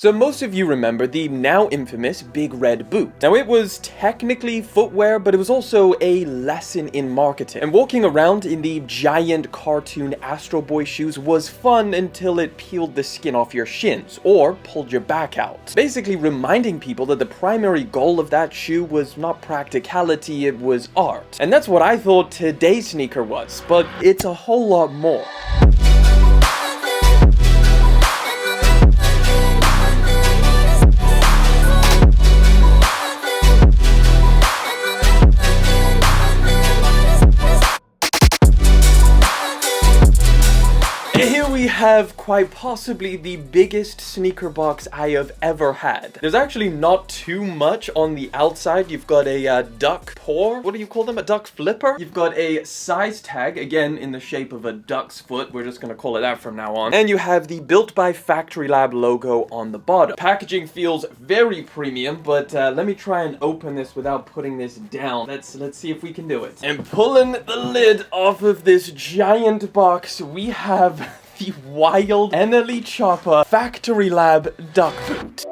So most of you remember the now infamous Big Red boot. Now it was technically footwear, but it was also a lesson in marketing. And walking around in the giant cartoon Astro Boy shoes was fun until it peeled the skin off your shins, or pulled your back out. Basically reminding people that the primary goal of that shoe was not practicality, it was art. And that's what I thought today's sneaker was, but it's a whole lot more. We have quite possibly the biggest sneaker box I have ever had. There's actually not too much on the outside. You've got a duck paw. What do you call them? A duck flipper? You've got a size tag, again in the shape of a duck's foot. We're just gonna call it that from now on. And you have the Built by FCTRY Lab logo on the bottom. Packaging feels very premium, but let me try and open this without putting this down. Let's see if we can do it. And pulling the lid off of this giant box, we have the wild NLE Choppa FCTRY Lab duck boot.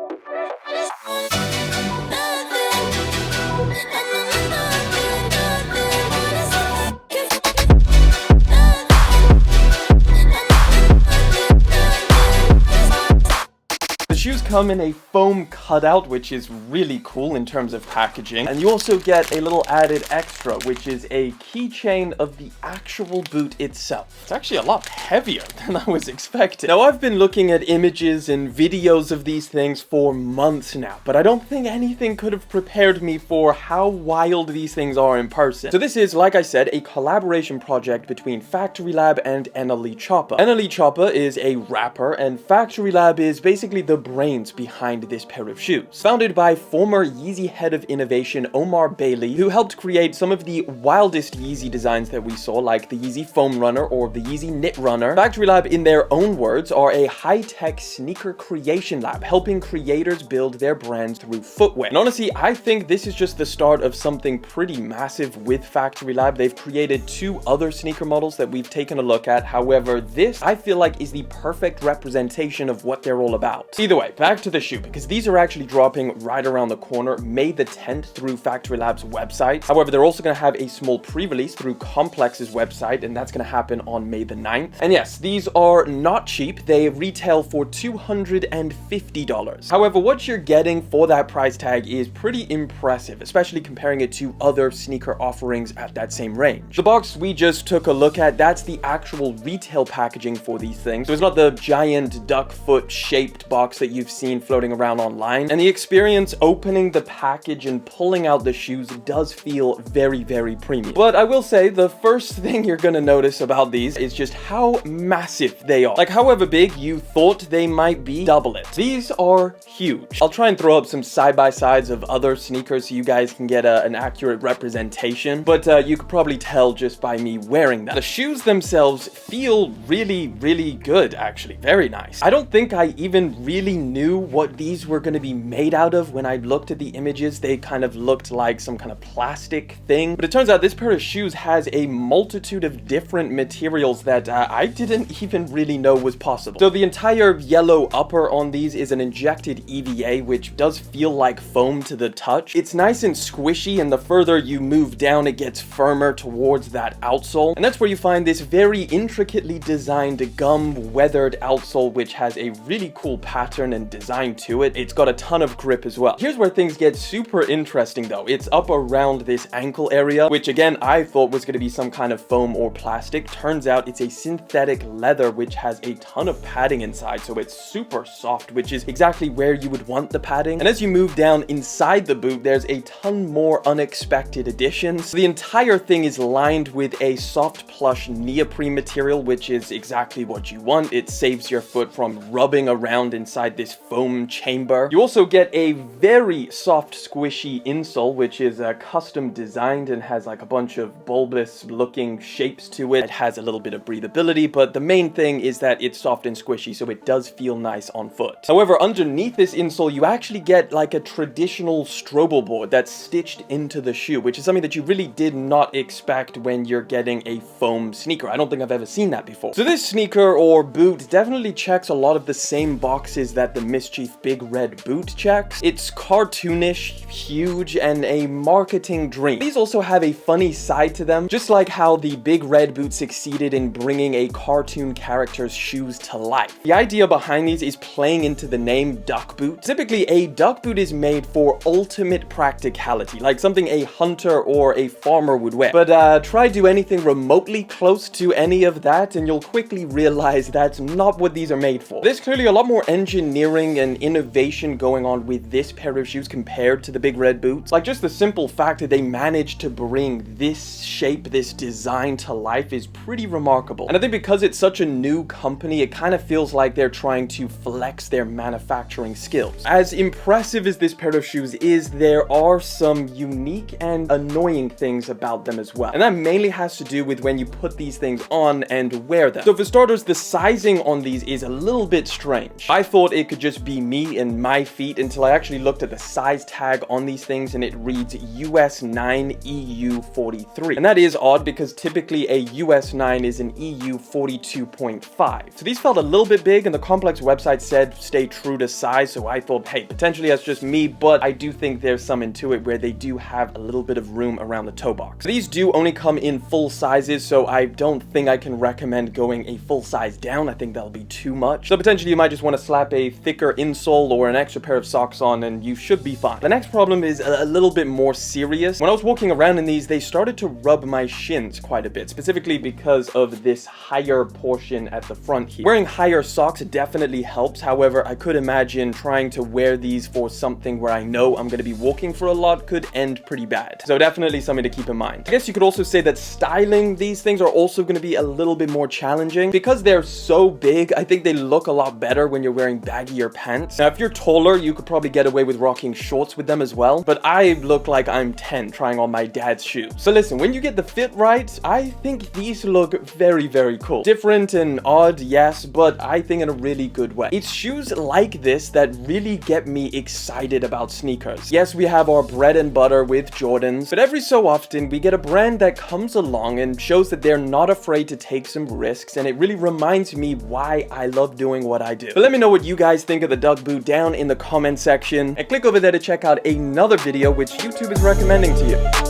Shoes come in a foam cutout, which is really cool in terms of packaging, and you also get a little added extra, which is a keychain of the actual boot itself. It's actually a lot heavier than I was expecting. Now, I've been looking at images and videos of these things for months now, but I don't think anything could have prepared me for how wild these things are in person. So this is, like I said, a collaboration project between FCTRY Lab and NLE Choppa. NLE Choppa is a rapper, and FCTRY Lab is basically the brains behind this pair of shoes. Founded by former Yeezy head of innovation Omar Bailey, who helped create some of the wildest Yeezy designs that we saw, like the Yeezy Foam Runner or the Yeezy Knit Runner. FCTRY Lab, in their own words, are a high-tech sneaker creation lab, helping creators build their brands through footwear. And honestly, I think this is just the start of something pretty massive with FCTRY Lab. They've created 2 other sneaker models that we've taken a look at. However, this, I feel like, is the perfect representation of what they're all about. Either way, back to the shoe, because these are actually dropping right around the corner, May the 10th through FCTRY Lab's website. However, they're also going to have a small pre-release through Complex's website, and that's going to happen on May the 9th. And yes, these are not cheap. They retail for $250. However, what you're getting for that price tag is pretty impressive, especially comparing it to other sneaker offerings at that same range. The box we just took a look at, that's the actual retail packaging for these things. So it's not the giant duck foot shaped box that you've seen floating around online, and the experience opening the package and pulling out the shoes does feel very, very premium. But I will say the first thing you're gonna notice about these is just how massive they are. Like, however big you thought they might be, double it. These are huge. I'll try and throw up some side-by-sides of other sneakers so you guys can get an accurate representation, but you could probably tell just by me wearing them. The shoes themselves feel really, really good, actually. Very nice. I don't think I even really knew what these were going to be made out of. When I looked at the images, they kind of looked like some kind of plastic thing, but it turns out this pair of shoes has a multitude of different materials that I didn't even really know was possible. So the entire yellow upper on these is an injected EVA, which does feel like foam to the touch. It's nice and squishy, and the further you move down, it gets firmer towards that outsole, and that's where you find this very intricately designed gum weathered outsole, which has a really cool pattern and design to it. It's got a ton of grip as well. Here's where things get super interesting though. It's up around this ankle area, which again I thought was going to be some kind of foam or plastic. Turns out it's a synthetic leather which has a ton of padding inside, so it's super soft, which is exactly where you would want the padding. And as you move down inside the boot, there's a ton more unexpected additions. The entire thing is lined with a soft plush neoprene material, which is exactly what you want. It saves your foot from rubbing around inside this foam chamber. You also get a very soft, squishy insole, which is custom designed and has like a bunch of bulbous looking shapes to it. It has a little bit of breathability, but the main thing is that it's soft and squishy, so it does feel nice on foot. However, underneath this insole, you actually get like a traditional strobo board that's stitched into the shoe, which is something that you really did not expect when you're getting a foam sneaker. I don't think I've ever seen that before. So this sneaker or boot definitely checks a lot of the same boxes that that the mischief big red boot checks. It's cartoonish, huge, and a marketing dream. These also have a funny side to them, just like how the big red boot succeeded in bringing a cartoon character's shoes to life. The idea behind these is playing into the name duck boot. Typically, a duck boot is made for ultimate practicality, like something a hunter or a farmer would wear. But try do anything remotely close to any of that and you'll quickly realize that's not what these are made for. There's clearly a lot more engineering and innovation going on with this pair of shoes compared to the big red boots. Like, just the simple fact that they managed to bring this shape, this design to life is pretty remarkable. And I think because it's such a new company, it kind of feels like they're trying to flex their manufacturing skills. As impressive as this pair of shoes is, there are some unique and annoying things about them as well. And that mainly has to do with when you put these things on and wear them. So for starters, the sizing on these is a little bit strange. I thought it could just be me and my feet until I actually looked at the size tag on these things and it reads US 9 EU 43. And that is odd because typically a US 9 is an EU 42.5. So these felt a little bit big and the Complex website said stay true to size, so I thought, hey, potentially that's just me, but I do think there's some into it where they do have a little bit of room around the toe box. These do only come in full sizes, so I don't think I can recommend going a full size down. I think that'll be too much. So potentially you might just want to slap a thicker insole or an extra pair of socks on and you should be fine. The next problem is a little bit more serious. When I was walking around in these, they started to rub my shins quite a bit, specifically because of this higher portion at the front here. Wearing higher socks definitely helps. However, I could imagine trying to wear these for something where I know I'm going to be walking for a lot could end pretty bad. So definitely something to keep in mind. I guess you could also say that styling these things are also going to be a little bit more challenging. Because they're so big, I think they look a lot better when you're wearing baggier pants. Now, if you're taller, you could probably get away with rocking shorts with them as well. But I look like I'm 10 trying on my dad's shoes. So listen, when you get the fit right, I think these look very, very cool. Different and odd, yes, but I think in a really good way. It's shoes like this that really get me excited about sneakers. Yes, we have our bread and butter with Jordans, but every so often we get a brand that comes along and shows that they're not afraid to take some risks, and it really reminds me why I love doing what I do. But let me know what you guys think of the duck boot down in the comment section, and click over there to check out another video which YouTube is recommending to you.